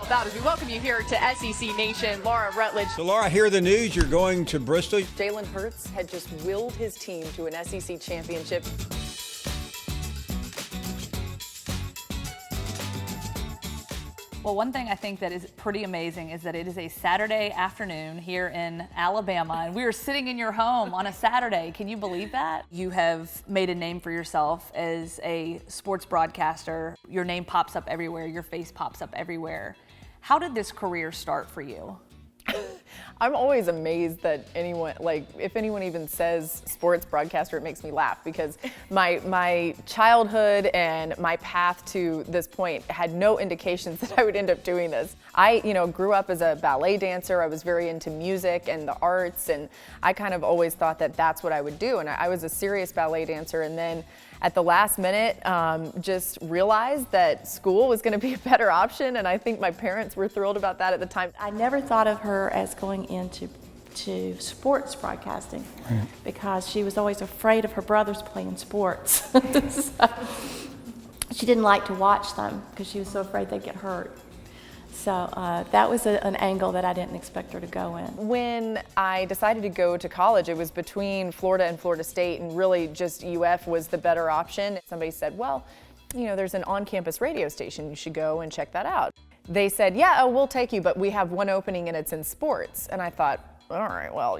About as we welcome you here to SEC Nation, Laura Rutledge. So, Laura, I hear the news. You're going to Bristol. Jalen Hurts had just willed his team to an SEC championship. Well, one thing I think that is pretty amazing is that it is a Saturday afternoon here in Alabama, and we are sitting in your home on a Saturday. Can you believe that? You have made a name for yourself as a sports broadcaster. Your name pops up everywhere. Your face pops up everywhere. How did this career start for you? I'm always amazed that anyone, like, if anyone even says sports broadcaster, it makes me laugh, because my childhood and my path to this point had no indications that I would end up doing this. I, grew up as a ballet dancer. I was very into music and the arts, and I kind of always thought that that's what I would do. And I was a serious ballet dancer, and then at the last minute, just realized that school was going to be a better option, and I think my parents were thrilled about that at the time. I never thought of her as going into sports broadcasting, because she was always afraid of her brothers playing sports. So, she didn't like to watch them because she was so afraid they'd get hurt. So that was an angle that I didn't expect her to go in. When I decided to go to college, it was between Florida and Florida State, and really just UF was the better option. Somebody said, well, there's an on-campus radio station. You should go and check that out. They said, yeah, we'll take you, but we have one opening and it's in sports. And I thought, all right, well,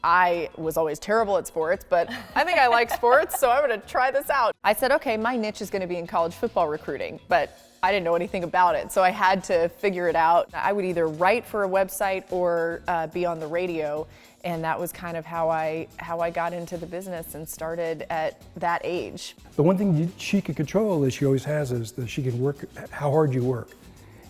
I was always terrible at sports, but I think I like sports, so I'm going to try this out. I said, okay, my niche is going to be in college football recruiting, but I didn't know anything about it, so I had to figure it out. I would either write for a website or be on the radio, and that was kind of how I got into the business and started at that age. The one thing she can control, that she always has, is that she can work, how hard you work.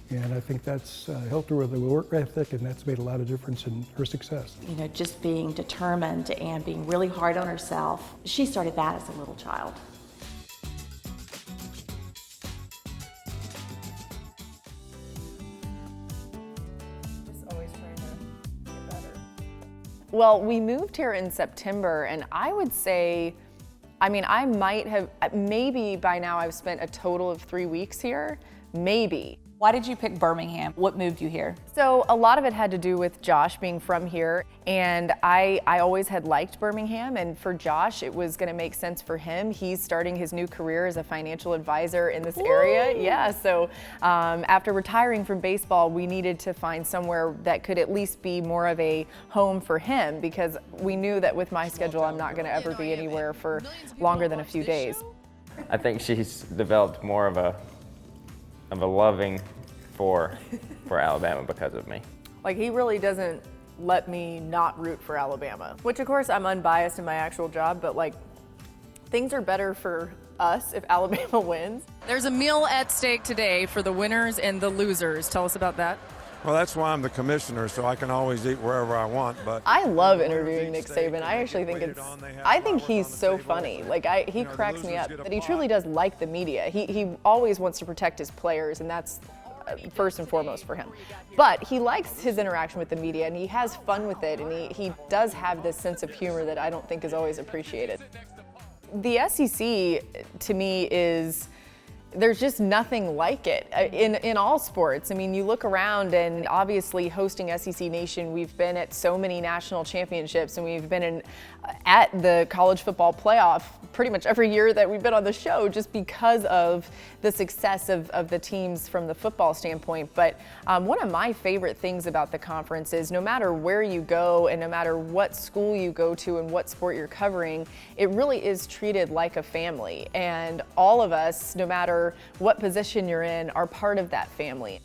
And I think that's helped her with the work ethic, and that's made a lot of difference in her success. Just being determined and being really hard on herself. She started that as a little child. Well, we moved here in September, and I would say, I might have, maybe by now I've spent a total of 3 weeks here, maybe. Why did you pick Birmingham? What moved you here? So a lot of it had to do with Josh being from here, and I always had liked Birmingham, and for Josh it was going to make sense for him. He's starting his new career as a financial advisor in this area. Yeah, so after retiring from baseball, we needed to find somewhere that could at least be more of a home for him, because we knew that with my schedule I'm not going to ever be anywhere for longer than a few days. I think she's developed more of a loving for Alabama because of me. Like, he really doesn't let me not root for Alabama, which of course I'm unbiased in my actual job, but like, things are better for us if Alabama wins. There's a meal at stake today for the winners and the losers. Tell us about that. Well, that's why I'm the commissioner, so I can always eat wherever I want. But I love interviewing Nick Saban. I actually think I think he's so funny. Like, he cracks me up. But he truly does like the media. He always wants to protect his players, and that's first and foremost for him. But he likes his interaction with the media, and he has fun with it, and he does have this sense of humor that I don't think is always appreciated. The SEC, to me, is, there's just nothing like it in all sports. I mean, you look around, and obviously hosting SEC Nation, we've been at so many national championships, and we've been at the college football playoff pretty much every year that we've been on the show, just because of the success of the teams from the football standpoint. But one of my favorite things about the conference is, no matter where you go and no matter what school you go to and what sport you're covering, it really is treated like a family. And all of us, no matter what position you're in, are part of that family.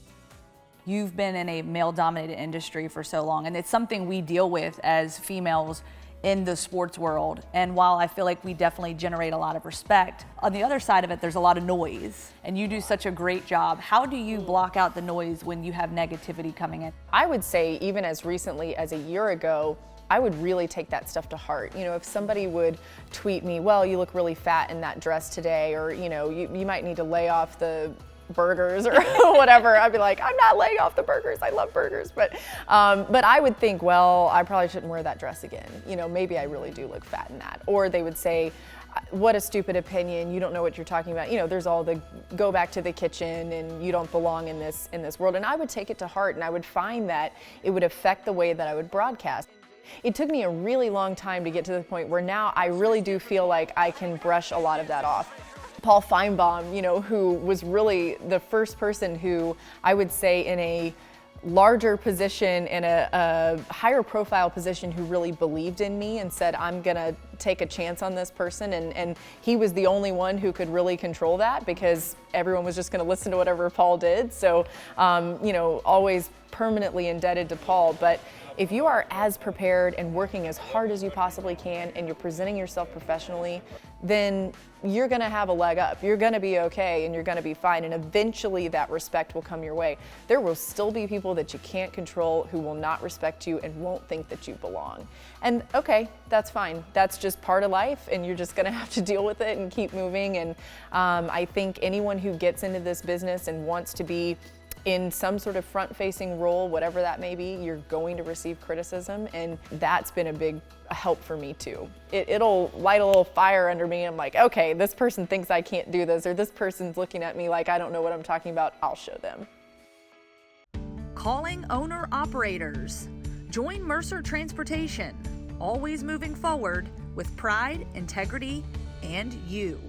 You've been in a male-dominated industry for so long, and it's something we deal with as females in the sports world. And while I feel like we definitely generate a lot of respect, on the other side of it, there's a lot of noise, and you do such a great job. How do you block out the noise when you have negativity coming in? I would say, even as recently as a year ago, I would really take that stuff to heart. If somebody would tweet me, well, you look really fat in that dress today, or you might need to lay off the burgers or whatever, I'd be like, I'm not laying off the burgers. I love burgers. But I would think, well, I probably shouldn't wear that dress again. Maybe I really do look fat in that. Or they would say, what a stupid opinion, you don't know what you're talking about. You know, there's all the go back to the kitchen and you don't belong in this world. And I would take it to heart, and I would find that it would affect the way that I would broadcast. It took me a really long time to get to the point where now I really do feel like I can brush a lot of that off. Paul Feinbaum, you know, who was really the first person who I would say in a larger position, in a higher profile position, who really believed in me and said, I'm gonna take a chance on this person. And he was the only one who could really control that, because everyone was just gonna listen to whatever Paul did. So, you know, always permanently indebted to Paul. But if you are as prepared and working as hard as you possibly can, and you're presenting yourself professionally, then you're gonna have a leg up. You're gonna be okay, and you're gonna be fine, and eventually that respect will come your way. There will still be people that you can't control who will not respect you and won't think that you belong. And okay, that's fine. That's just part of life, and you're just gonna have to deal with it and keep moving. And I think anyone who gets into this business and wants to be in some sort of front-facing role, whatever that may be, you're going to receive criticism, and that's been a big help for me too. It'll light a little fire under me. I'm like, okay, this person thinks I can't do this, or this person's looking at me like I don't know what I'm talking about. I'll show them. Calling owner-operators. Join Mercer Transportation, always moving forward with pride, integrity, and you.